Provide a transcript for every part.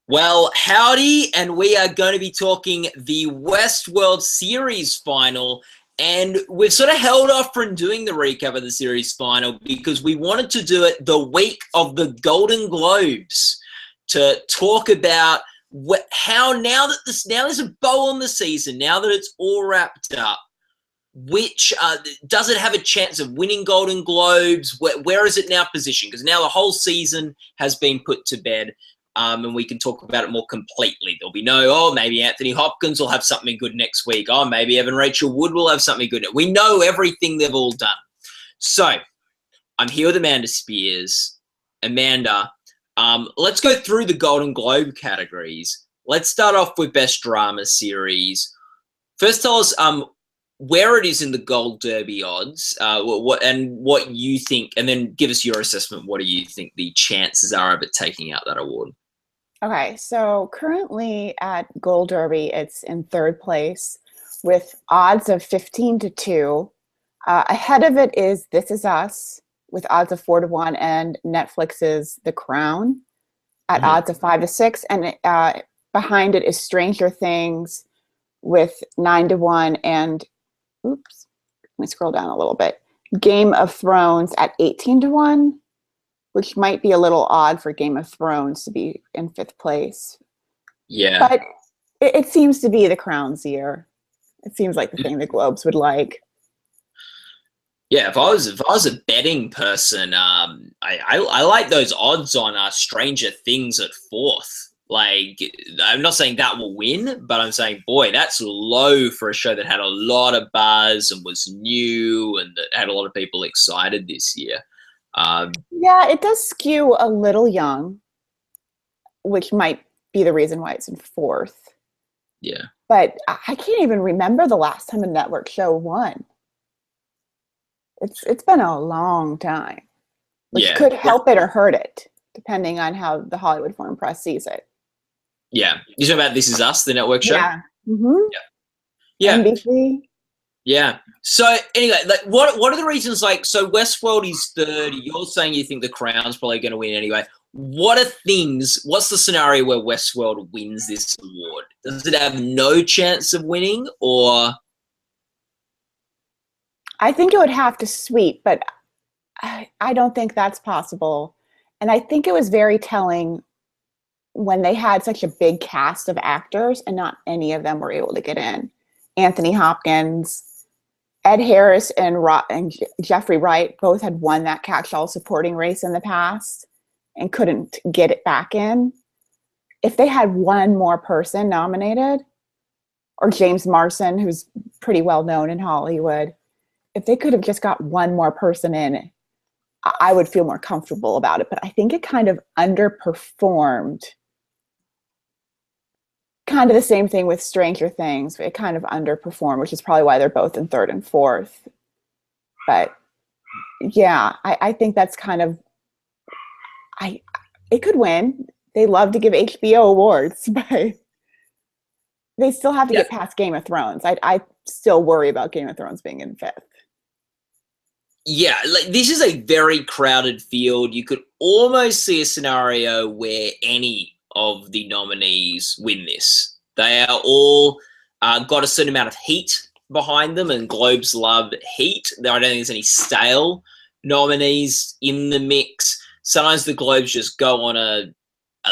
Well, howdy, and we are going to be talking the Westworld series final. And we've sort of held off from doing the recap of the series final because we wanted to do it the week of the Golden Globes to talk about how now there's a bow on the season, now that it's all wrapped up. Which does it have a chance of winning Golden Globes? Where is it now positioned? Because now the whole season has been put to bed. And we can talk about it more completely. There'll be maybe Anthony Hopkins will have something good next week. Oh, maybe Evan Rachel Wood will have something good. We know everything they've all done. So I'm here with Amanda Spears. Amanda, let's go through the Golden Globe categories. Let's start off with Best Drama Series. First, tell us where it is in the Gold Derby odds, what you think, and then give us your assessment. What do you think the chances are of it taking out that award? Okay, so currently at Gold Derby, it's in third place with odds of 15-2. Ahead of it is This Is Us with odds of 4-1, and Netflix's The Crown at odds of 5-6, and behind it is Stranger Things with 9-1, and let me scroll down a little bit. Game of Thrones at 18-1. Which might be a little odd for Game of Thrones to be in fifth place. Yeah. But it seems to be the Crown's year. It seems like the thing the Globes would like. Yeah, if I was a betting person, I like those odds on Stranger Things at fourth. Like, I'm not saying that will win, but I'm saying, boy, that's low for a show that had a lot of buzz and was new and that had a lot of people excited this year. Yeah, it does skew a little young, which might be the reason why it's in fourth. Yeah. But I can't even remember the last time a network show won. It's been a long time, which could help it or hurt it, depending on how the Hollywood Foreign Press sees it. Yeah. You talking about This Is Us, the network show? Yeah. Mm-hmm. Yeah. NBC. Yeah. So anyway, like, what are the reasons? Like, so Westworld is third. You're saying you think The Crown's probably going to win anyway. What's the scenario where Westworld wins this award? Does it have no chance of winning, or? I think it would have to sweep, but I don't think that's possible. And I think it was very telling when they had such a big cast of actors and not any of them were able to get in. Anthony Hopkins, Ed Harris, and Jeffrey Wright both had won that catch-all supporting race in the past and couldn't get it back in. If they had one more person nominated, or James Marsden, who's pretty well known in Hollywood, if they could have just got one more person in, I would feel more comfortable about it. But I think it kind of underperformed. Kind of the same thing with Stranger Things. It kind of underperformed, which is probably why they're both in third and fourth. But yeah, I think that's kind of, it could win. They love to give HBO awards, but they still have to get past Game of Thrones. I still worry about Game of Thrones being in fifth. Yeah, like, this is a very crowded field. You could almost see a scenario where any of the nominees win this. They are all got a certain amount of heat behind them, and Globes love heat. I don't think there's any stale nominees in the mix. Sometimes the Globes just go on a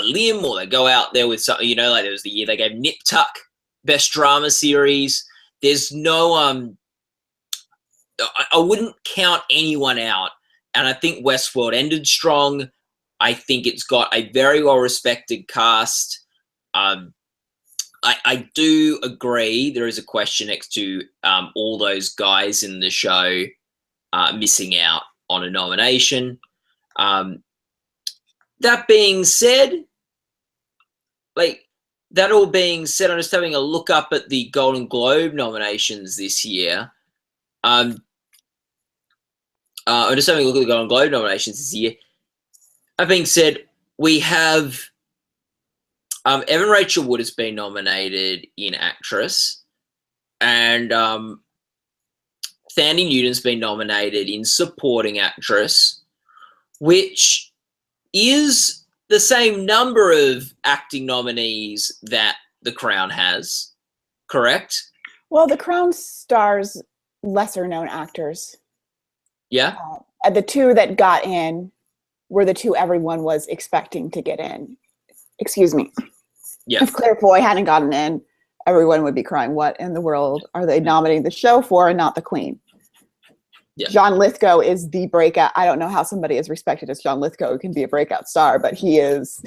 limb, or they go out there with something, like there was the year they gave Nip Tuck Best Drama Series. There's no I wouldn't count anyone out, and I think Westworld ended strong. I think it's got a very well-respected cast. I do agree there is a question next to all those guys in the show missing out on a nomination. That being said, I'm just having a look up at the Golden Globe nominations this year. I'm just having a look at the Golden Globe nominations this year. That being said, we have Evan Rachel Wood has been nominated in Actress, and Thandie Newton's been nominated in Supporting Actress, which is the same number of acting nominees that The Crown has, correct? Well, The Crown stars lesser known actors. Yeah. The two that got in were the two everyone was expecting to get in. Excuse me. Yeah. If Claire Foy hadn't gotten in, everyone would be crying, what in the world are they nominating the show for and not the Queen? Yeah. John Lithgow is the breakout. I don't know how somebody as respected as John Lithgow can be a breakout star, but he is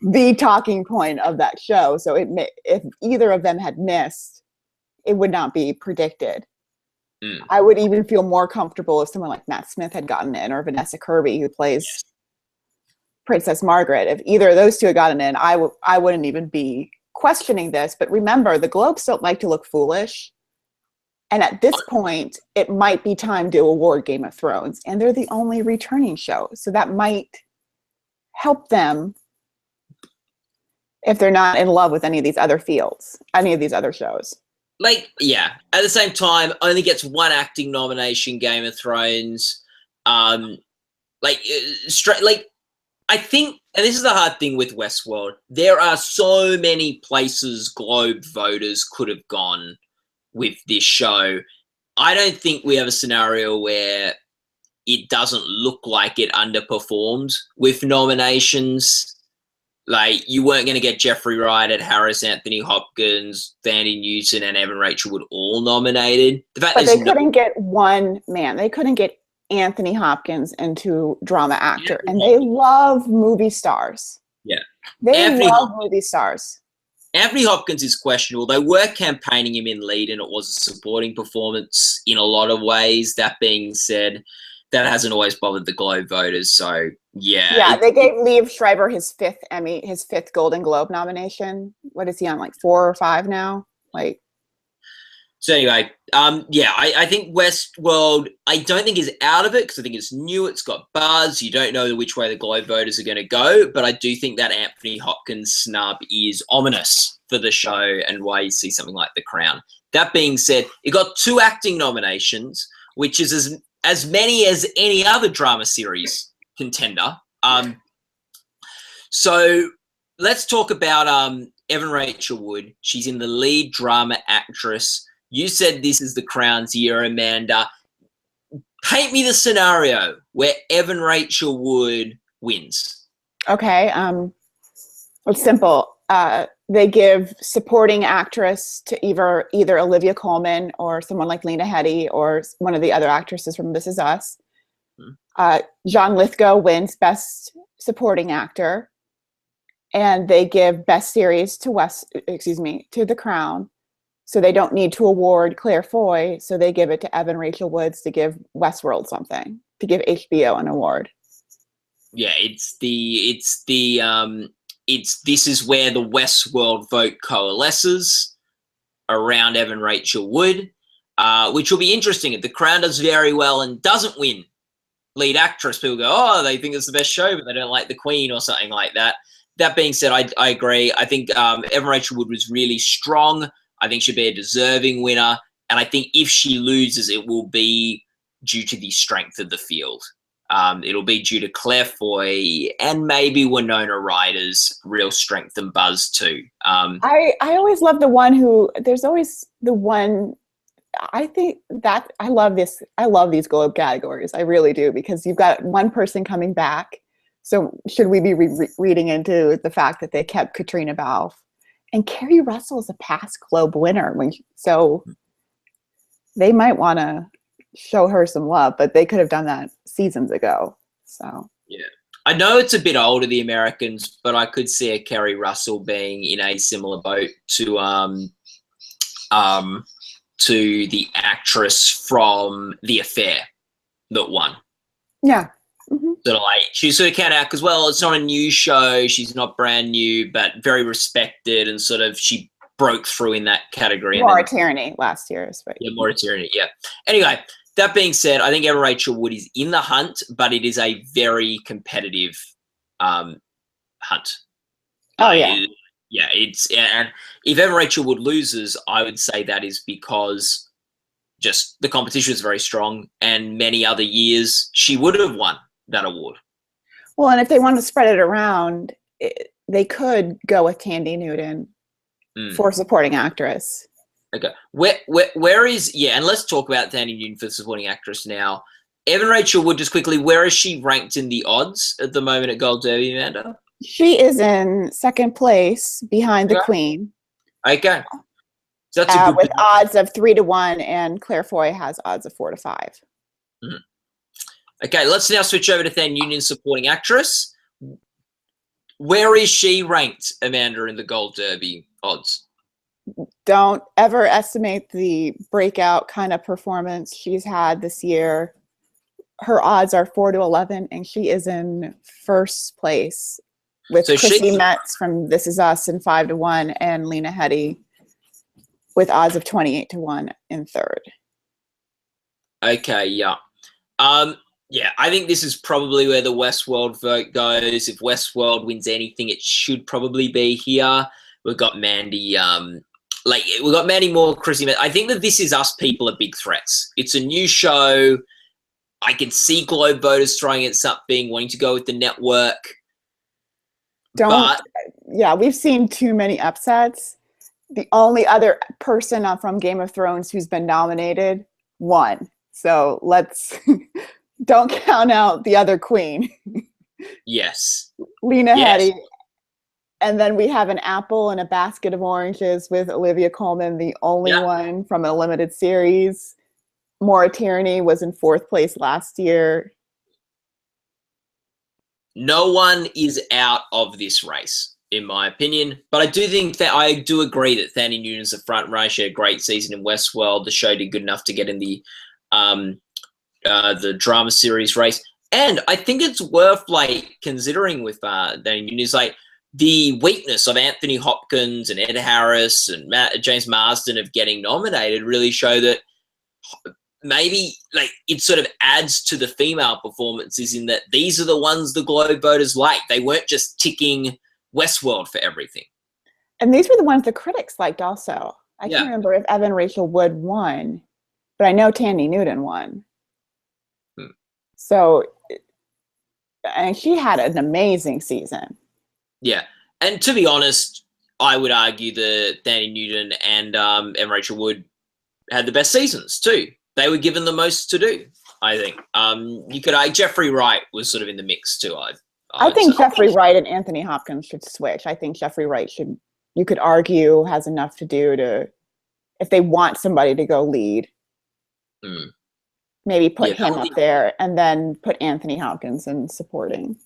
the talking point of that show. So if either of them had missed, it would not be predicted. I would even feel more comfortable if someone like Matt Smith had gotten in, or Vanessa Kirby, who plays Princess Margaret. If either of those two had gotten in, I wouldn't even be questioning this. But remember, the Globes don't like to look foolish. And at this point, it might be time to award Game of Thrones. And they're the only returning show. So that might help them if they're not in love with any of these other fields, any of these other shows. Like, yeah. At the same time, only gets one acting nomination, Game of Thrones. I think, and this is the hard thing with Westworld, there are so many places Globe voters could have gone with this show. I don't think we have a scenario where it doesn't look like it underperformed with nominations. Like, you weren't going to get Jeffrey Wright, Harris, Anthony Hopkins, Vandy Newton, and Evan Rachel Wood all nominated. But they couldn't get one man. They couldn't get Anthony Hopkins into drama actor. And they love movie stars. Yeah. They love movie stars. Anthony Hopkins is questionable. They were campaigning him in lead, and it was a supporting performance in a lot of ways. That being said, that hasn't always bothered the Globe voters. So, yeah. Yeah, they gave Liev Schreiber his fifth Golden Globe nomination. What is he on, like 4 or 5 now? So anyway, I think Westworld, I don't think is out of it because I think it's new. It's got buzz. You don't know which way the Globe voters are going to go, but I do think that Anthony Hopkins snub is ominous for the show and why you see something like The Crown. That being said, it got 2 acting nominations, which is as many as any other drama series contender. So let's talk about Evan Rachel Wood. She's in the lead drama actress. You said this is The Crown's year, Amanda. Paint me the scenario where Evan Rachel Wood wins. Okay. It's simple. They give supporting actress to either Olivia Colman or someone like Lena Headey or one of the other actresses from This Is Us. John Lithgow wins Best Supporting Actor, and they give Best Series to The Crown. So they don't need to award Claire Foy, so they give it to Evan Rachel Wood to give Westworld something, to give HBO an award. Yeah, this is where the Westworld vote coalesces around Evan Rachel Wood, which will be interesting. If The Crown does very well and doesn't win lead actress, people go, oh, they think it's the best show, but they don't like the Queen or something like that. That being said, I agree. I think Evan Rachel Wood was really strong. I think she'd be a deserving winner. And I think if she loses, it will be due to the strength of the field. It'll be due to Claire Foy and maybe Winona Ryder's real strength and buzz too. I always love the one there's always the one, I think that I love these Globe categories. I really do, because you've got one person coming back. So should we be reading into the fact that they kept Katrina Balfe? And Kerry Russell is a past Globe winner. So they might want to show her some love, but they could have done that seasons ago. So yeah, I know it's a bit older, the Americans, but I could see a Kerry Russell being in a similar boat to the actress from The Affair that won. Yeah. Mm-hmm. Sort of like she sort of came out because, well, it's not a new show. She's not brand new, but very respected, and sort of she broke through in that category. Maura Tierney last year. Yeah, Maura Tierney, yeah. Anyway, that being said, I think Evan Rachel Wood is in the hunt, but it is a very competitive hunt. Oh, yeah. Yeah, and if Evan Rachel Wood loses, I would say that is because just the competition is very strong, and many other years she would have won that award. Well, and if they want to spread it around, they could go with Tandy Newton for supporting actress. Okay. Where is, yeah, and let's talk about Tandy Newton for supporting actress now. Evan Rachel Wood, just quickly, where is she ranked in the odds at the moment at Gold Derby, Amanda? She is in second place behind the Queen. Okay. So that's a good with odds of 3-1, and Claire Foy has odds of 4-5. Okay, let's now switch over to Tandy Newton supporting actress. Where is she ranked, Amanda, in the Gold Derby odds? Don't ever estimate the breakout kind of performance she's had this year. Her odds are 4-11, and she is in first place with Chrissy Metz from This Is Us in 5-1, and Lena Headey with odds of 28-1 in third. Okay, yeah. Yeah, I think this is probably where the Westworld vote goes. If Westworld wins anything, it should probably be here. We've got Mandy, we've got Mandy Moore, Chrissy Metz. I think that This Is Us people are big threats. It's a new show. I can see Globe voters throwing at something, wanting to go with the network. Yeah, we've seen too many upsets. The only other person from Game of Thrones who's been nominated won. So let's don't count out the other queen. Yes. Lena Headey. And then we have an apple and a basket of oranges with Olivia Colman, the only one from a limited series. Maura Tierney was in fourth place last year. No one is out of this race, in my opinion. But I do think that I do agree that Tandy Newton's the front runner. She had a great season in Westworld. The show did good enough to get in the drama series race. And I think it's worth considering with Tandy Newton is the weakness of Anthony Hopkins and Ed Harris and James Marsden of getting nominated really show that maybe it sort of adds to the female performances in that these are the ones the Globe voters like. They weren't just ticking Westworld for everything. And these were the ones the critics liked also. I can't remember if Evan Rachel Wood won, but I know Tandy Newton won. So, and she had an amazing season. Yeah. And to be honest, I would argue that Tandy Newton and Evan Rachel Wood had the best seasons too. They were given the most to do, I think. You could Jeffrey Wright was sort of in the mix too. I think Jeffrey Wright and Anthony Hopkins should switch. I think Jeffrey Wright should, you could argue, has enough to do to, if they want somebody to go lead, maybe put him up there and then put Anthony Hopkins in supporting.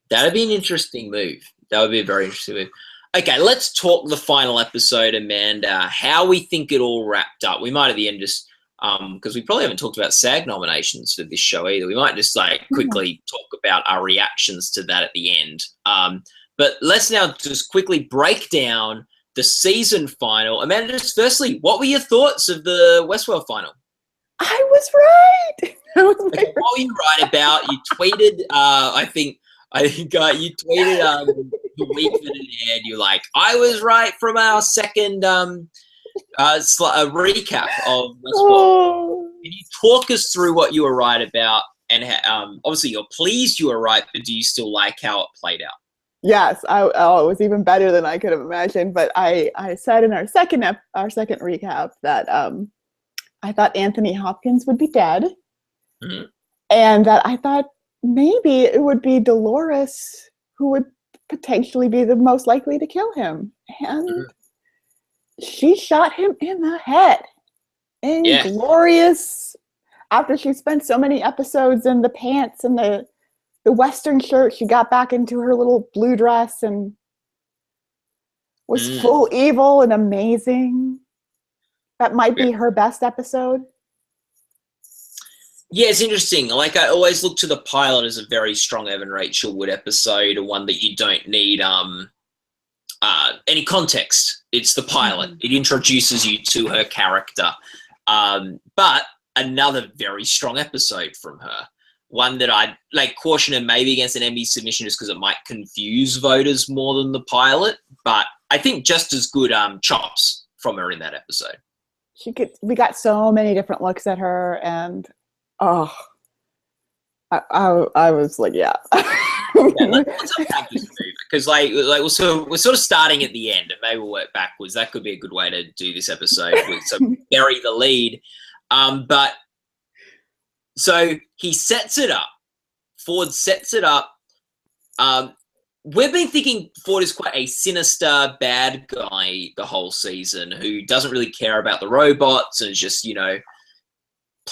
That would be an interesting move. That would be a very interesting move. Okay, let's talk the final episode, Amanda, how we think it all wrapped up. We might at the end just, because we probably haven't talked about SAG nominations for this show either. We might just quickly talk about our reactions to that at the end. But let's now just quickly break down the season final. Amanda, just firstly, what were your thoughts of the Westworld final? I was right. What were you right about? You tweeted, I think you tweeted the week that it aired. You're like, I was right from our second a recap of Westworld. Can you talk us through what you were right about, and how, obviously you're pleased you were right, but do you still like how it played out? Yes, it was even better than I could have imagined. But I said in our second recap that I thought Anthony Hopkins would be dead, and that I thought maybe it would be Dolores who would potentially be the most likely to kill him, and she shot him in the head. Glorious. After she spent so many episodes in the pants and the Western shirt, she got back into her little blue dress and was full evil and amazing. That might be her best episode. Yeah, it's interesting. I always look to the pilot as a very strong Evan Rachel Wood episode, one that you don't need any context. It's the pilot. It introduces you to her character. But another very strong episode from her. One that I'd caution her maybe against an Emmy submission just because it might confuse voters more than the pilot. But I think just as good chops from her in that episode. We got so many different looks at her, and I was like, yeah. Yeah, let's unpack this movie because, we're sort of starting at the end, and maybe we'll work backwards. That could be a good way to do this episode. So bury the lead, but so he sets it up. Ford sets it up. We've been thinking Ford is quite a sinister, bad guy the whole season who doesn't really care about the robots and is just,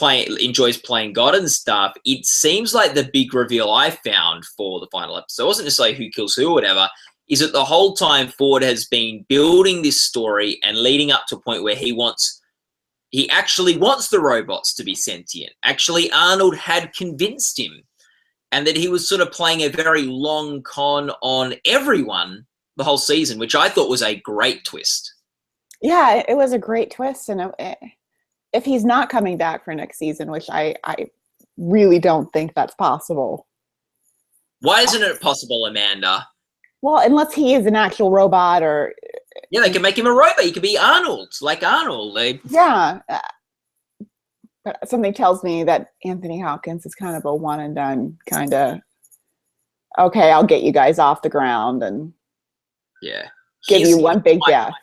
enjoys playing God and stuff. It seems like the big reveal I found for the final episode wasn't necessarily who kills who or whatever, is that the whole time Ford has been building this story and leading up to a point where he actually wants the robots to be sentient. Actually, Arnold had convinced him. And that he was sort of playing a very long con on everyone the whole season, which I thought was a great twist. Yeah, it was a great twist. And if he's not coming back for next season, which I really don't think that's possible. Why isn't it possible, Amanda? Well, unless he is an actual robot or... Yeah, they can make him a robot. He could be Arnold, like Arnold. Yeah. But something tells me that Anthony Hopkins is kind of a one and done kind of, okay, I'll get you guys off the ground and give you one big death.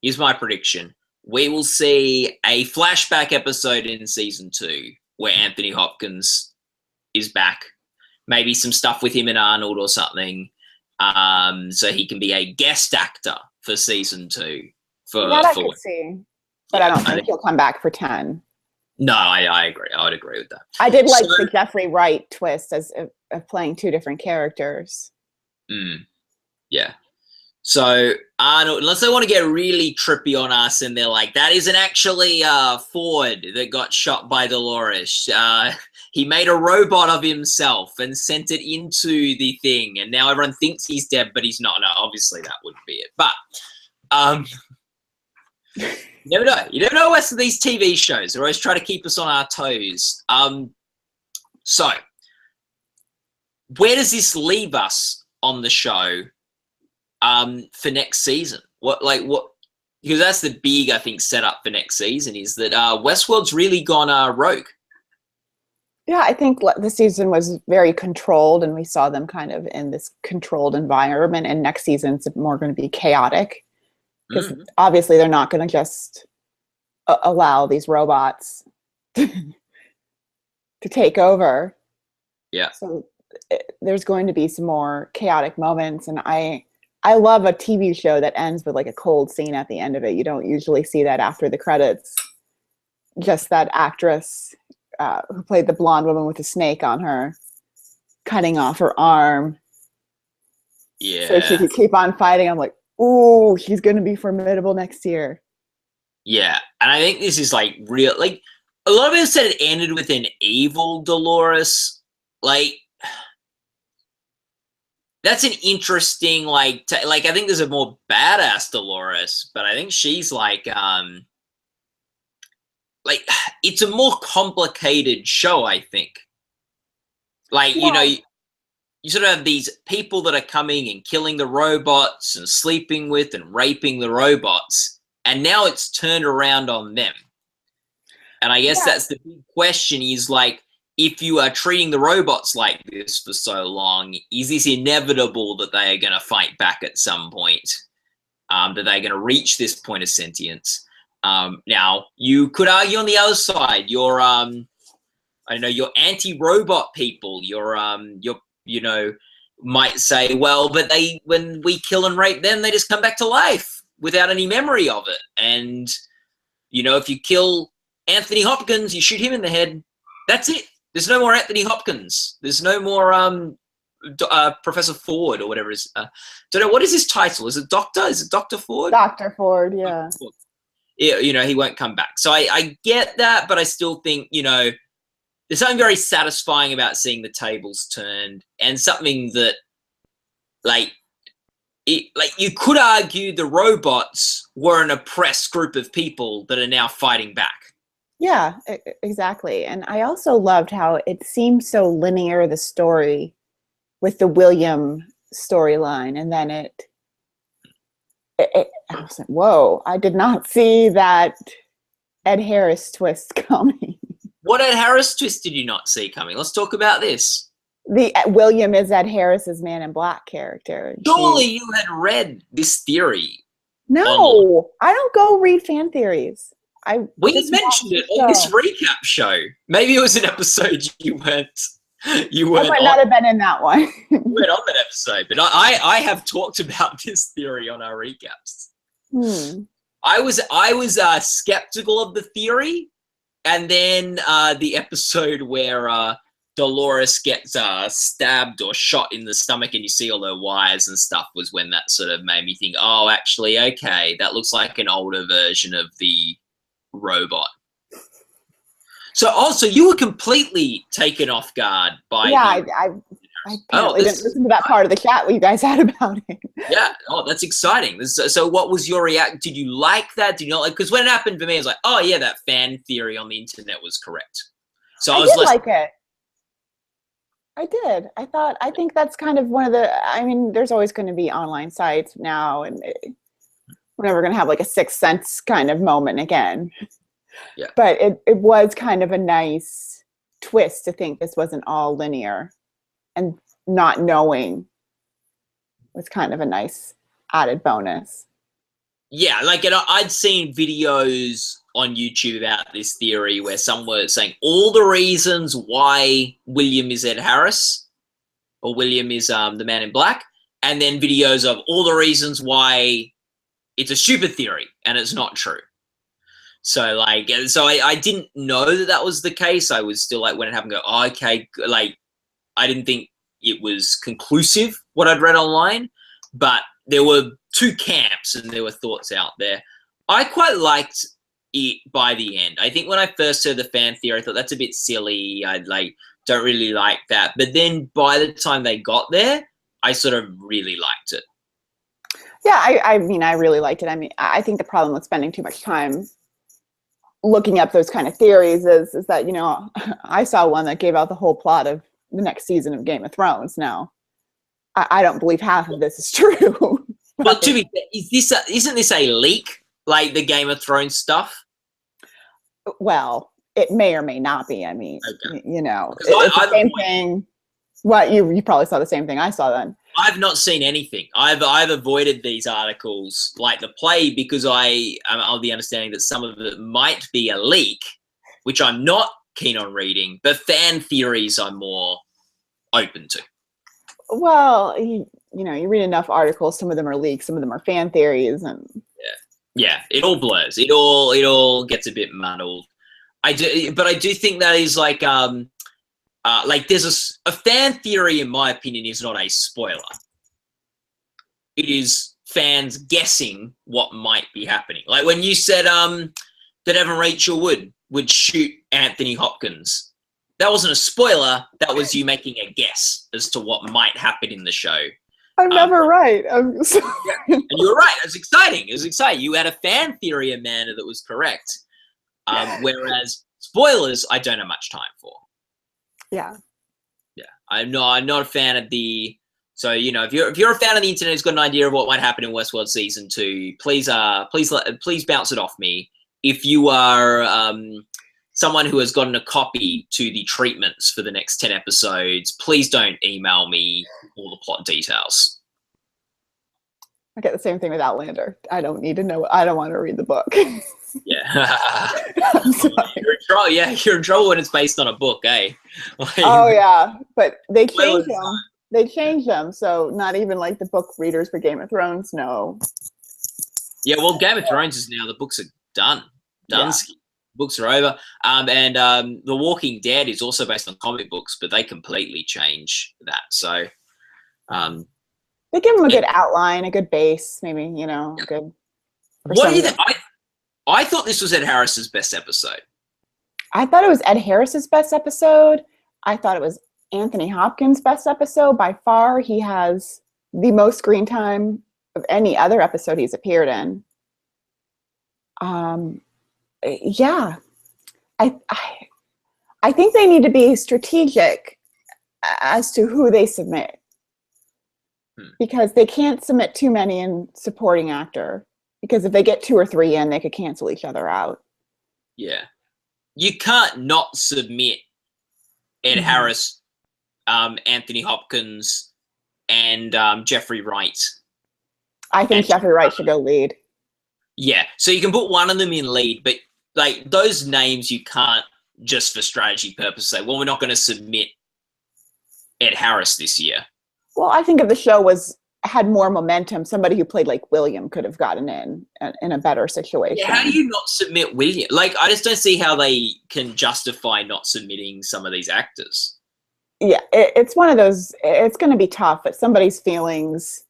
Here's my prediction. We will see a flashback episode in season 2 where Anthony Hopkins is back. Maybe some stuff with him and Arnold or something. So he can be a guest actor for season 2. That I could see. But I don't think he'll come back for 10. No, I agree. I would agree with that. I did like the Jeffrey Wright twist of playing 2 different characters. Yeah. So Arnold, unless they want to get really trippy on us and they're like, that isn't actually Ford that got shot by Dolores. He made a robot of himself and sent it into the thing. And now everyone thinks he's dead, but he's not. No, obviously that wouldn't be it. But you never know. You never know what's these TV shows. They always try to keep us on our toes. So, where does this leave us on the show for next season? What? Because that's the big, I think, setup for next season is that Westworld's really gone rogue. Yeah, I think the season was very controlled, and we saw them kind of in this controlled environment. And next season's more going to be chaotic. Because obviously they're not going to just allow these robots to take over. Yeah. So there's going to be some more chaotic moments. And I love a TV show that ends with like a cold scene at the end of it. You don't usually see that after the credits. Just that actress who played the blonde woman with the snake on her, cutting off her arm. Yeah. So she could keep on fighting. I'm like, ooh, she's going to be formidable next year. Yeah, and I think this is like real. Like a lot of people said, it ended with an evil Dolores. Like that's an interesting I think there's a more badass Dolores, but I think she's like it's a more complicated show. I think you sort of have these people that are coming and killing the robots and sleeping with and raping the robots. And now it's turned around on them. And I guess that's the big question is if you are treating the robots like this for so long, is this inevitable that they are going to fight back at some point? That they're going to reach this point of sentience? Now, you could argue on the other side, your anti-robot people, might say, well, but when we kill and rape them, they just come back to life without any memory of it. And, if you kill Anthony Hopkins, you shoot him in the head, that's it. There's no more Anthony Hopkins. There's no more Professor Ford or whatever it is. Don't know, what is his title? Is it Doctor? Is it Dr. Ford? Dr. Ford, yeah. Yeah, he won't come back. So I get that, but I still think, there's something very satisfying about seeing the tables turned, and something that, you could argue the robots were an oppressed group of people that are now fighting back. Yeah, exactly. And I also loved how it seemed so linear, the story with the William storyline, and then I was like, whoa, I did not see that Ed Harris twist coming. What Ed Harris twist did you not see coming? Let's talk about this. the William is Ed Harris's Man in Black character. Surely you had read this theory. No, I don't go read fan theories. We mentioned it on this recap show. Maybe it was an episode you weren't. You weren't. I might not have been in that one. You weren't on that episode, but I have talked about this theory on our recaps. I was skeptical of the theory, and then the episode where Dolores gets stabbed or shot in the stomach and you see all the wires and stuff was when that sort of made me think, oh, actually, okay, that looks like an older version of the robot. So also you were completely taken off guard by I apparently didn't listen to that part of the chat you guys had about it. Yeah. Oh, that's exciting. So what was your reaction? Did you like that? Did you not like? Because when it happened for me, I was like, oh yeah, that fan theory on the internet was correct. So I did like it. I did. I think that's kind of one of the, I mean, there's always going to be online sites now, and we're never going to have like a Sixth Sense kind of moment again. Yeah. But it was kind of a nice twist to think this wasn't all linear, and not knowing was kind of a nice added bonus. Yeah, like I'd seen videos on YouTube about this theory where some were saying all the reasons why William is Ed Harris, or William is the Man in Black, and then videos of all the reasons why it's a stupid theory and it's not true. So like, I didn't know that was the case. I was still like, when it happened, go, oh, okay, like I didn't think it was conclusive what I'd read online, but there were two camps and there were thoughts out there. I quite liked it by the end. I think when I first heard the fan theory, I thought that's a bit silly. I don't really like that. But then by the time they got there, I sort of really liked it. Yeah, I mean, I really liked it. I mean, I think the problem with spending too much time looking up those kind of theories is that, you know, I saw one that gave out the whole plot of the next season of Game of Thrones. Now, I don't believe half of this is true. But to be fair, isn't this a leak, like the Game of Thrones stuff? Well, it may or may not be. I mean, okay. You know, it's the same thing. What you probably saw the same thing I saw then. I've not seen anything. I've avoided these articles like the play because I am of the understanding that some of it might be a leak, which I'm not keen on reading. But fan theories I'm more open to. Well, you know, you read enough articles. Some of them are leaks, some of them are fan theories, and yeah, it all blurs. It all gets a bit muddled. I do think that is like there's a fan theory, in my opinion, is not a spoiler. It is fans guessing what might be happening. Like when you said that Evan Rachel would shoot Anthony Hopkins. That wasn't a spoiler. That was you making a guess as to what might happen in the show. I'm never right. I'm sorry. Yeah. And you were right. It was exciting. It was exciting. You had a fan theory, Amanda, that was correct. Whereas spoilers, I don't have much time for. Yeah. Yeah. I'm not a fan of the. So you know, if you're a fan of the internet who's got an idea of what might happen in Westworld season 2, please bounce it off me. If you are someone who has gotten a copy to the treatments for the next 10 episodes, please don't email me all the plot details. I get the same thing with Outlander. I don't need to know. I don't want to read the book. Yeah. You're in trouble. Yeah, you're in trouble when it's based on a book, eh? Oh, yeah. But they changed them. They changed them. So not even like the book readers for Game of Thrones know. Yeah, well, Game of Thrones is now, the books are done. Done. Yeah. Books are over. And The Walking Dead is also based on comic books, but they completely change that. So they give them a good outline, a good base, maybe, you know, good. What do you think? I thought this was Ed Harris's best episode. I thought it was Ed Harris's best episode. I thought it was Anthony Hopkins' best episode. By far, he has the most screen time of any other episode he's appeared in. Yeah, I think they need to be strategic as to who they submit, because they can't submit too many in supporting actor, because if they get 2 or 3 in, they could cancel each other out. Yeah, you can't not submit Ed Harris Anthony Hopkins and Jeffrey Wright. I think Jeffrey Wright should go lead. Yeah, so you can put one of them in lead, but like those names you can't just for strategy purposes say, well, we're not going to submit Ed Harris this year. Well, I think if the show had more momentum, somebody who played like William could have gotten in a better situation. Yeah, how do you not submit William? Like, I just don't see how they can justify not submitting some of these actors. Yeah, it's one of those, it's going to be tough, but somebody's feelings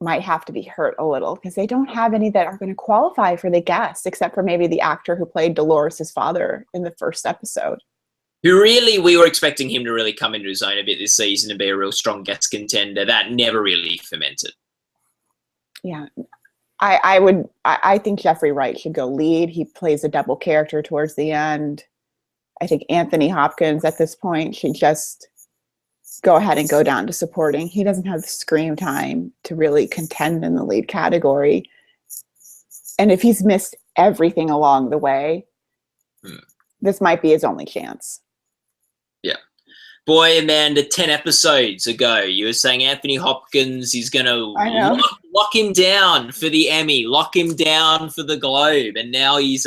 might have to be hurt a little because they don't have any that are going to qualify for the guest, except for maybe the actor who played Dolores' father in the first episode. Who really, we were expecting him to really come into his own a bit this season and be a real strong guest contender. That never really fermented. Yeah. I think Jeffrey Wright should go lead. He plays a double character towards the end. I think Anthony Hopkins at this point should just go ahead and go down to supporting. He doesn't have the screen time to really contend in the lead category. And if he's missed everything along the way, this might be his only chance. Yeah. Boy, Amanda, 10 episodes ago, you were saying Anthony Hopkins is going to lock him down for the Emmy, lock him down for the Globe, and now he's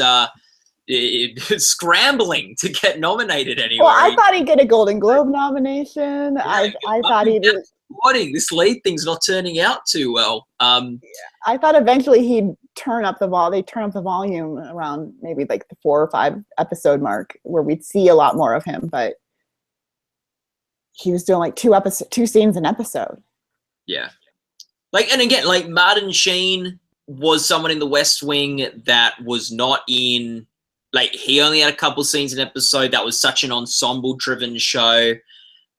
scrambling to get nominated anyway. Well, I thought he'd get a Golden Globe nomination. Yeah, I thought he'd... This lead thing's not turning out too well. I thought eventually he'd turn up the volume around maybe like the 4 or 5 episode mark where we'd see a lot more of him, but he was doing like 2 scenes an episode. Yeah. And again, like Martin Sheen was someone in the West Wing that was not in, like, he only had a couple scenes an episode. That was such an ensemble driven show.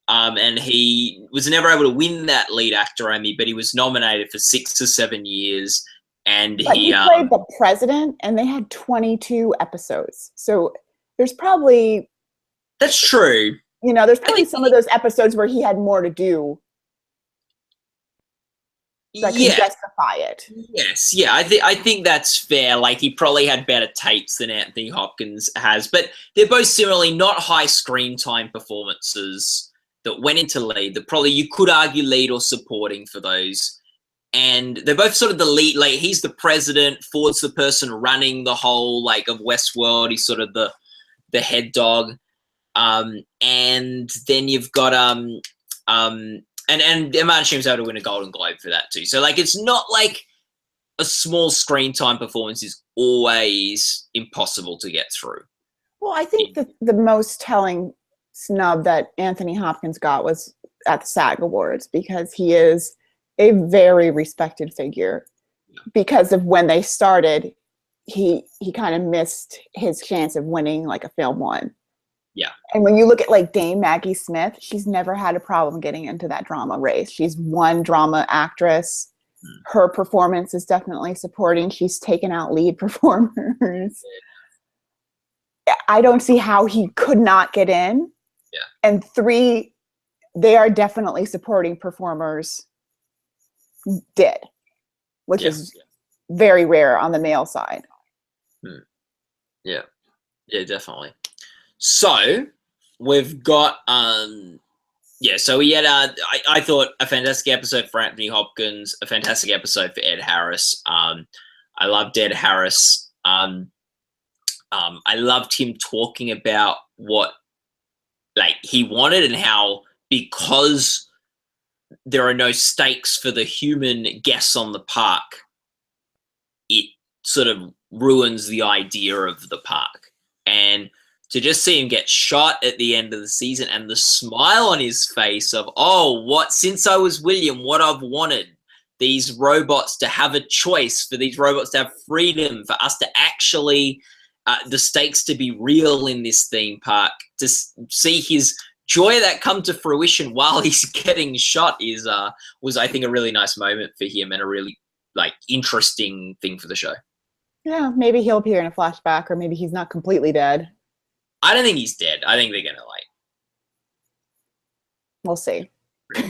And he was never able to win that lead actor Emmy, but he was nominated for 6 or 7 years. And he played the president, and they had 22 episodes. So there's probably... That's true. There's probably some of those episodes where he had more to do that can justify it. Yes, yeah, I think that's fair. Like, he probably had better tapes than Anthony Hopkins has, but they're both similarly not high screen time performances that went into lead. That probably you could argue lead or supporting for those. And they're both sort of the lead. Like, he's the president, Ford's the person running the whole, like, of Westworld. He's sort of the head dog. And then you've got and Martin Sheen's able to win a Golden Globe for that too. So, like, it's not like a small screen time performance is always impossible to get through. Well, I think the most telling snub that Anthony Hopkins got was at the SAG Awards, because he is a very respected figure. Because of when they started, he kind of missed his chance of winning like a film one. Yeah. And when you look at like Dame Maggie Smith, she's never had a problem getting into that drama race. She's one drama actress. Her performance is definitely supporting. She's taken out lead performers. I don't see how he could not get in. Yeah. And 3, they are definitely supporting performers did, which is very rare on the male side. Yeah. Yeah, definitely. So we've got so we had I thought a fantastic episode for Anthony Hopkins, a fantastic episode for Ed Harris. I loved Ed Harris. I loved him talking about what like he wanted and how, because there are no stakes for the human guests on the park, it sort of ruins the idea of the park. And to just see him get shot at the end of the season and the smile on his face of, since I was William, what I've wanted, these robots to have a choice, for these robots to have freedom, for us to actually, the stakes to be real in this theme park, to see his joy that come to fruition while he's getting shot was, I think, a really nice moment for him and a really like interesting thing for the show. Yeah, maybe he'll appear in a flashback, or maybe he's not completely dead. I don't think he's dead. I think they're gonna we'll see. They're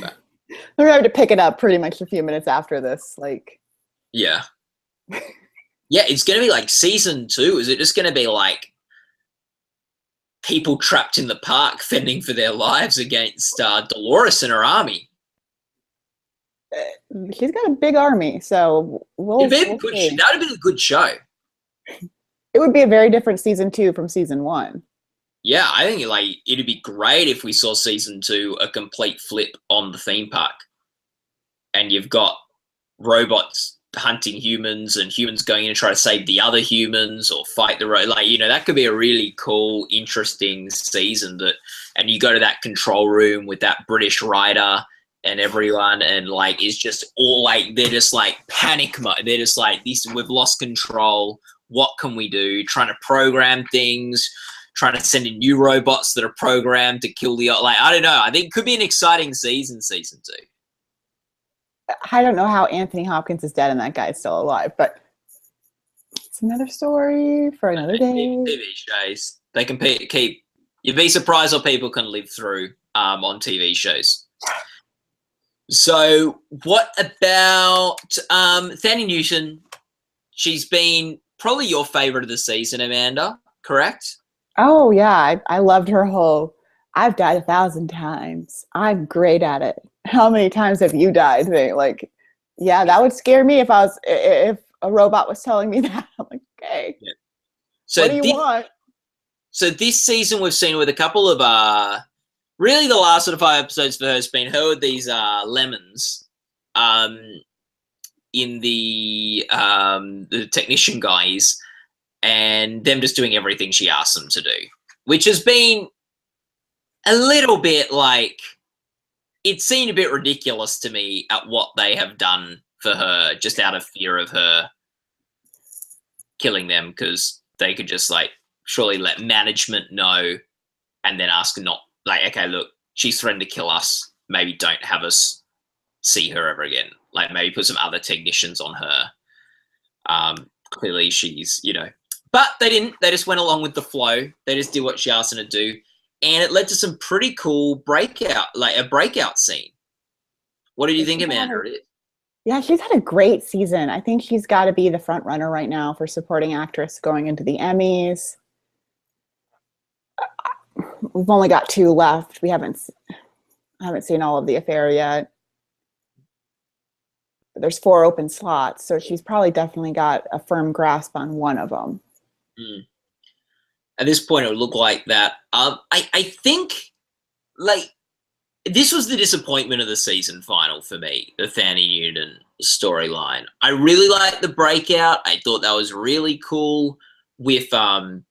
gonna have to pick it up pretty much a few minutes after this. Yeah, it's gonna be like season 2. Is it just gonna be like people trapped in the park fending for their lives against Dolores and her army. She's got a big army, so we'll see. That would have been a good show. It would be a very different season 2 from season 1. Yeah, I think it'd be great if we saw season 2 a complete flip on the theme park, and you've got robots hunting humans and humans going in to try to save the other humans or fight the that could be a really cool, interesting season. And you go to that control room with that British writer and everyone, and is just all they're just panic mode. They're just this, we've lost control. What can we do? Trying to program things, trying to send in new robots that are programmed to kill the I don't know. I think it could be an exciting season 2. I don't know how Anthony Hopkins is dead and that guy's still alive, but it's another story for another day. TV shows, they can keep. You'd be surprised what people can live through on TV shows. So, what about Thandie Newton? She's been probably your favorite of the season, Amanda, correct? Oh, yeah. I loved her whole, I've died 1,000 times. I'm great at it. How many times have you died thing? Yeah, that would scare me if a robot was telling me that. I'm like, okay. Yeah. So what do you want? So this season we've seen with a couple of really the last sort of 5 episodes for her has been her with these lemons in the technician guys, and them just doing everything she asks them to do, which has been a little bit it seemed a bit ridiculous to me at what they have done for her, just out of fear of her killing them, because they could just surely let management know and then ask not okay, look, she's threatened to kill us. Maybe don't have us see her ever again. Maybe put some other technicians on her. Clearly she's, but they didn't. They just went along with the flow. They just did what she asked them to do. And it led to some pretty cool a breakout scene. What did you think, Amanda? Yeah, she's had a great season. I think she's got to be the front runner right now for supporting actress going into the Emmys. We've only got 2 left. I haven't seen all of The Affair yet. There's 4 open slots, so she's probably definitely got a firm grasp on one of them. Mm. At this point, it would look like that. I think, this was the disappointment of the season final for me, the Thandie Newton storyline. I really liked the breakout. I thought that was really cool with her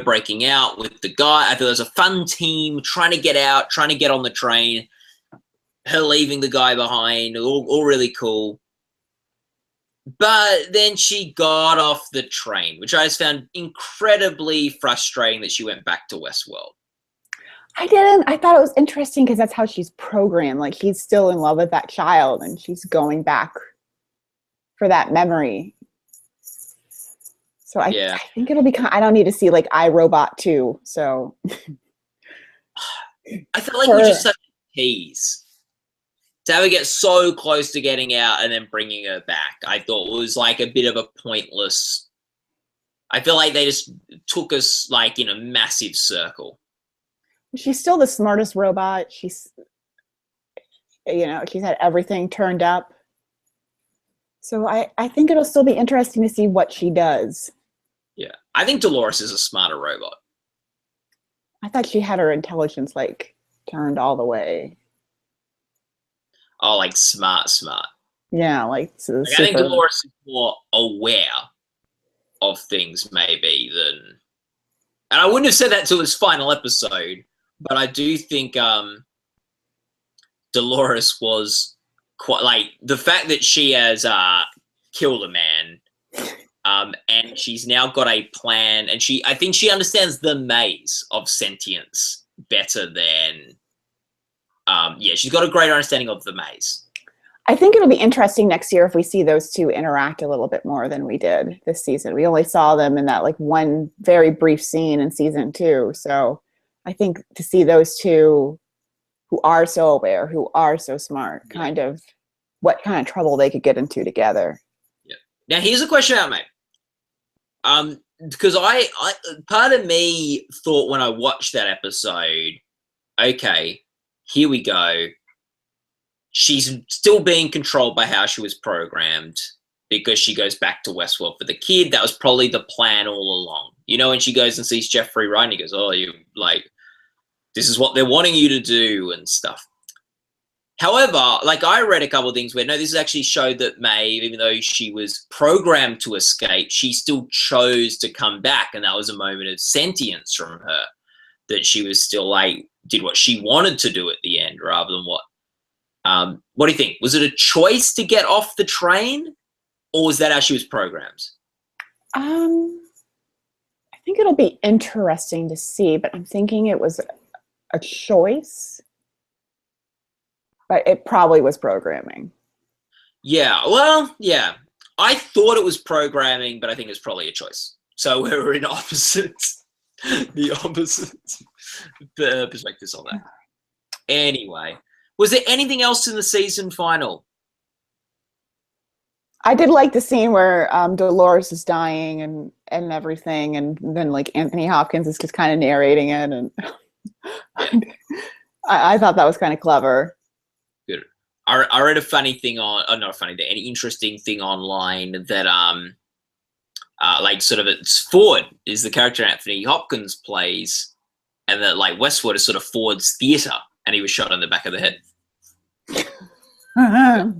breaking out with the guy. I thought it was a fun team trying to get out, trying to get on the train, her leaving the guy behind, all really cool. But then she got off the train, which I just found incredibly frustrating that she went back to Westworld. I didn't. I thought it was interesting because that's how she's programmed. He's still in love with that child and she's going back for that memory. So I think it'll be I don't need to see iRobot 2. So I felt we just such a tease. To have her get so close to getting out and then bringing her back, I thought it was a bit of a pointless. I feel like they just took us in a massive circle. She's still the smartest robot. She's had everything turned up. So I think it'll still be interesting to see what she does. Yeah, I think Dolores is a smarter robot. I thought she had her intelligence turned all the way. Oh, smart. Yeah, I think Dolores is more aware of things maybe than, and I wouldn't have said that till this final episode, but I do think Dolores was quite the fact that she has killed a man, and she's now got a plan, and I think she understands the maze of sentience better than. She's got a greater understanding of the maze. I think it'll be interesting next year if we see those 2 interact a little bit more than we did this season. We only saw them in that one very brief scene in season 2. So I think to see those 2 who are so aware, who are so smart, what kind of trouble they could get into together. Yeah. Now here's a question about me. because I part of me thought when I watched that episode, okay, here we go. She's still being controlled by how she was programmed because she goes back to Westworld for the kid. That was probably the plan all along. You know, when she goes and sees Jeffrey Wright, and he goes, "Oh, you like, this is what they're wanting you to do," and stuff. However, like I read a couple of things where no, this actually showed that Maeve, even though she was programmed to escape, she still chose to come back, and that was a moment of sentience from her. That she was still like did what she wanted to do at the end, rather than what. What do you think? Was it a choice to get off the train, or was that how she was programmed? I think it'll be interesting to see, but I'm thinking it was a choice. But it probably was programming. Yeah, well, yeah. I thought it was programming, but I think it's probably a choice. So we're in opposites, the opposite perspectives on that. Anyway, was there anything else in the season final? I did like the scene where Dolores is dying and everything, and then like Anthony Hopkins is just kind of narrating it, and I thought that was kind of clever. Good. I read a funny thing on, not a funny thing, an interesting thing online that like sort of it's Ford is the character Anthony Hopkins plays, and that like Westworld is sort of Ford's theater, and he was shot on the back of the head. Yeah, I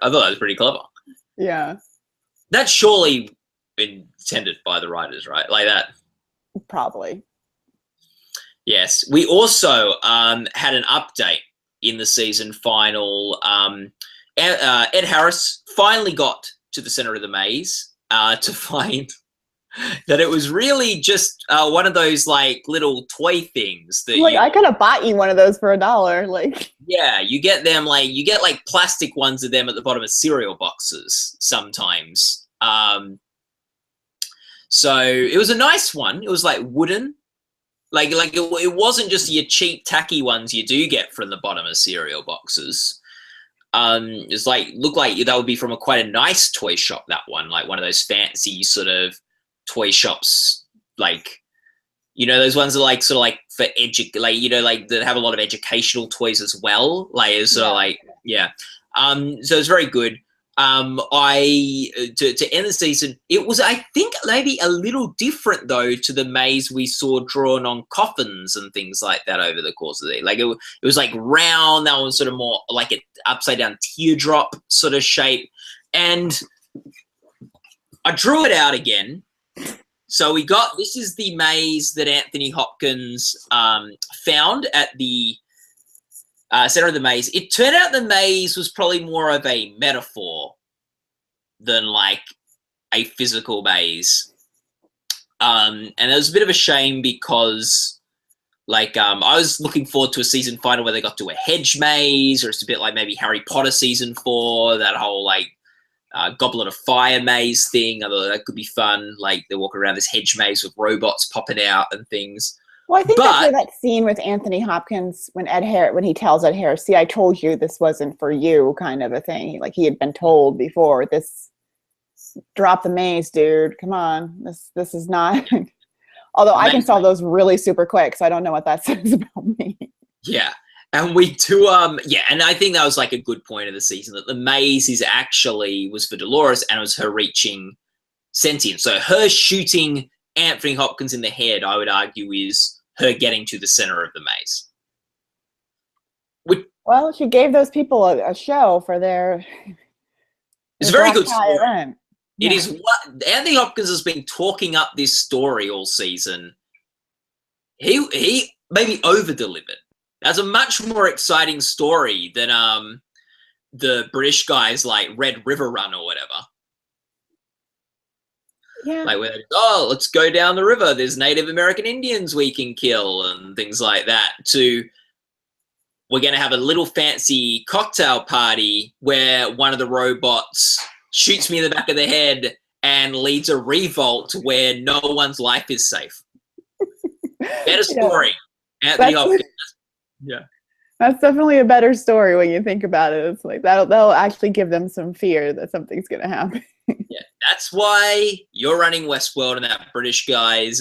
thought that was pretty clever. Yeah, that's surely intended by the writers, right? Like that. Probably. Yes. We also had an update in the season final. Ed Harris finally got to the center of the maze to find that it was really just one of those like little toy things that like I could have bought you one of those for $1. Like, yeah, you get them like you get like plastic ones of them at the bottom of cereal boxes sometimes. So it was a nice one. It was like wooden. Like it wasn't just your cheap tacky ones you do get from the bottom of cereal boxes. It's like looked like that would be from quite a nice toy shop. That one, like one of those fancy sort of toy shops, like you know those ones that like sort of like for like you know like that have a lot of educational toys as well. Like it's sort of like yeah. So it's very good. To end the season, it was, I think, maybe a little different though to the maze we saw drawn on coffins and things like that over the course of the day. Like it was like round, that was sort of more like an upside down teardrop sort of shape. And I drew it out again. So we got, this is the maze that Anthony Hopkins found at the center of the maze. It turned out the maze was probably more of a metaphor than like a physical maze. And it was a bit of a shame because like I was looking forward to a season final where they got to a hedge maze, or it's a bit like maybe Harry Potter season 4, that whole like Goblet of Fire maze thing. Although that could be fun. Like they walk around this hedge maze with robots popping out and things. Well, I think that's where that scene with Anthony Hopkins when he tells Ed Harris, "See, I told you this wasn't for you," kind of a thing. Like he had been told before, this drop the maze, dude. Come on, this is not. Although I can solve those really super quick, so I don't know what that says about me. Yeah, and we do. Yeah, and I think that was like a good point of the season, that the maze was for Dolores, and it was her reaching sentience. So her shooting Anthony Hopkins in the head, I would argue, is her getting to the center of the maze. Well, she gave those people a show for their. It's a very good story. Event. It is what Anthony Hopkins has been talking up this story all season. He maybe over delivered. That's a much more exciting story than the British guys like Red River Run or whatever. Yeah. Like, let's go down the river. There's Native American Indians we can kill and things like that. To we're going to have a little fancy cocktail party where one of the robots shoots me in the back of the head and leads a revolt where no one's life is safe. Better story. Anthony Hopkins. Yeah. That's definitely a better story when you think about it. It's like that'll actually give them some fear that something's gonna happen. Yeah, that's why you're running Westworld, and that British guy's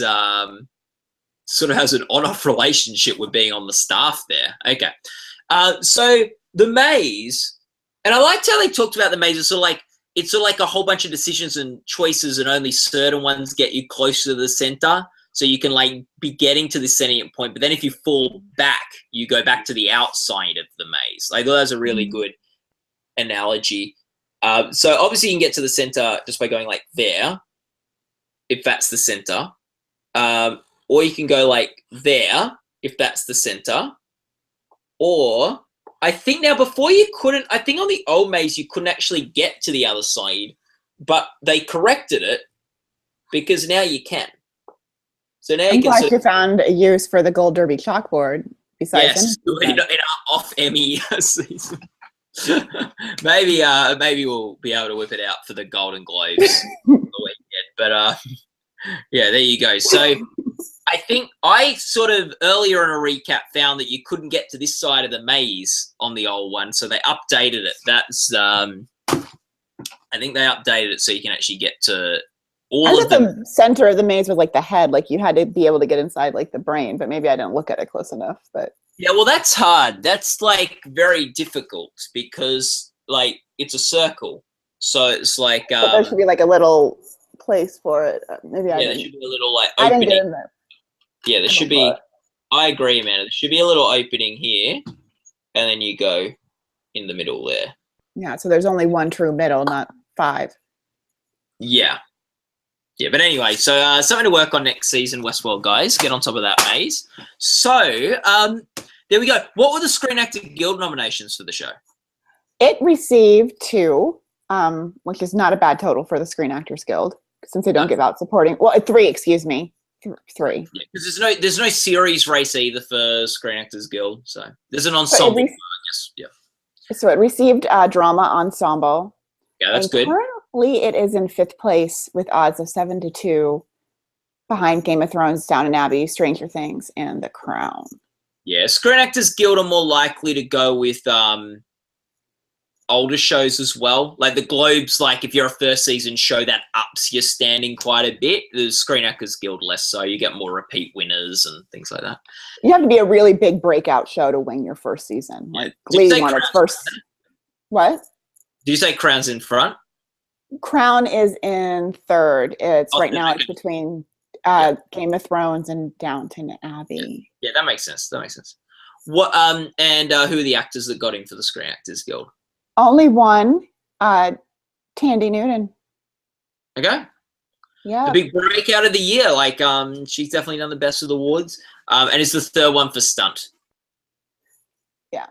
sort of has an on-off relationship with being on the staff there. Okay, so the maze, and I liked how they talked about the maze. It's sort of like a whole bunch of decisions and choices, and only certain ones get you closer to the center. So you can like be getting to the center point, but then if you fall back, you go back to the outside of the maze. Like, that's a really good analogy. So obviously you can get to the center just by going like there, if that's the center. Or you can go like there, if that's the center. Or I think now before you couldn't, I think on the old maze you couldn't actually get to the other side, but they corrected it because now you can. So now I'm glad you found a use for the Gold Derby chalkboard besides in our off Emmy season. maybe we'll be able to whip it out for the Golden Globes the weekend. But yeah, there you go. So I think I sort of earlier in a recap found that you couldn't get to this side of the maze on the old one, so they updated it. That's I think they updated it so you can actually get to all of them. The center of the maze was like the head, like you had to be able to get inside like the brain, but maybe I didn't look at it close enough. But yeah, well, that's hard. That's like very difficult because like it's a circle, so it's like but there should be like a little place for it. Maybe there should be a little like opening. I didn't get in there. Yeah, there should be. I agree, man. There should be a little opening here, and then you go in the middle there. Yeah, so there's only one true middle, not 5. Yeah. Yeah, but anyway, so something to work on next season, Westworld guys. Get on top of that maze. So there we go. What were the Screen Actor Guild nominations for the show? It received 2, which is not a bad total for the Screen Actors Guild, since they don't give out supporting. Well, 3, excuse me. 3. Yeah, because there's no series race either for Screen Actors Guild, so there's an ensemble. Yeah. So it received drama ensemble. Yeah, that's good. Currently, it is in 5th place with odds of 7-2, behind Game of Thrones, Downton Abbey, Stranger Things, and The Crown. Yeah, Screen Actors Guild are more likely to go with older shows as well. Like the Globes, like if you're a first season show, that ups your standing quite a bit. The Screen Actors Guild less so. You get more repeat winners and things like that. You have to be a really big breakout show to win your first season. Like Glee won its first. What? Did you say Crown's in front? Crown is in 3rd. It's right now. It's between Game of Thrones and Downton Abbey. Yeah, that makes sense. What? And who are the actors that got in for the Screen Actors Guild? Only one, Tandy Newton. Okay. Yeah. The big breakout of the year. Like, she's definitely done the best of the awards. And it's the 3rd one for stunt. Yeah.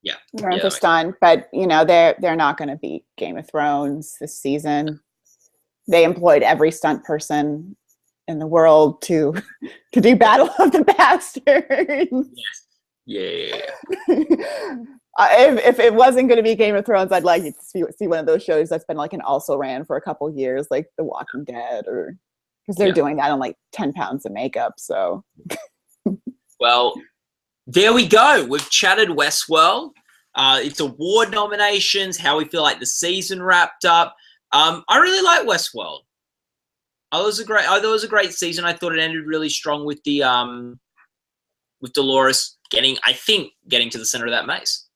Yeah. They're for stunt, but you know they're not going to beat Game of Thrones this season. They employed every stunt person in the world to do Battle of the Bastards. Yes. Yeah. If it wasn't going to be Game of Thrones, I'd like to see one of those shows that's been like an also ran for a couple of years, like The Walking Dead, or because they're doing that on like 10 pounds of makeup. So, well, there we go. We've chatted Westworld. It's award nominations, how we feel like the season wrapped up. I really like Westworld. I thought it was a great season. I thought it ended really strong with the with Dolores getting to the center of that maze.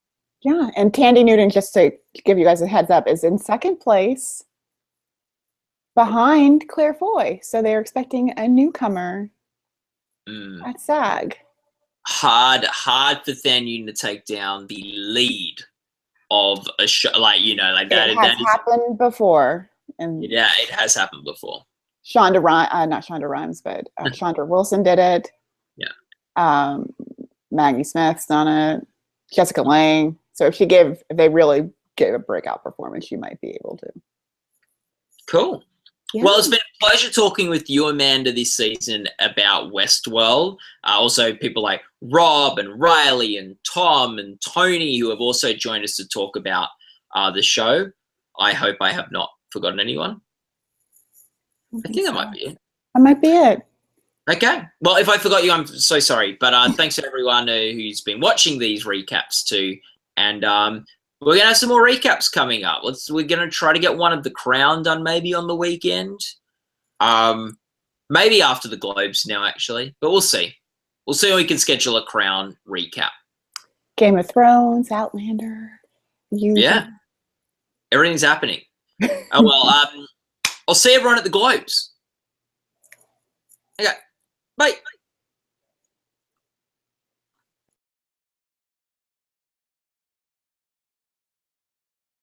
Yeah, and Tandy Newton, just to give you guys a heads up, is in 2nd place behind Claire Foy. So they're expecting a newcomer at SAG. Hard for Tandy Newton to take down the lead of a show, like that. It has happened before, and yeah, it has happened before. Not Shonda Rhimes, but Chandra Wilson did it. Yeah. Maggie Smith's done it. Jessica Lange. So if they really gave a breakout performance, she might be able to. Cool. Yeah. Well, it's been a pleasure talking with you, Amanda, this season about Westworld. Also, people like Rob and Riley and Tom and Tony, who have also joined us to talk about the show. I hope I have not forgotten anyone. I think that might be it. That might be it. Okay. Well, if I forgot you, I'm so sorry. But thanks to everyone who's been watching these recaps too. And we're gonna have some more recaps coming up. We're gonna try to get one of The Crown done maybe on the weekend. Maybe after the Globes now, actually. But we'll see. We'll see when we can schedule a Crown recap. Game of Thrones, Outlander. Yeah. Everything's happening. Oh well, I'll see everyone at the Globes. Okay. Bye.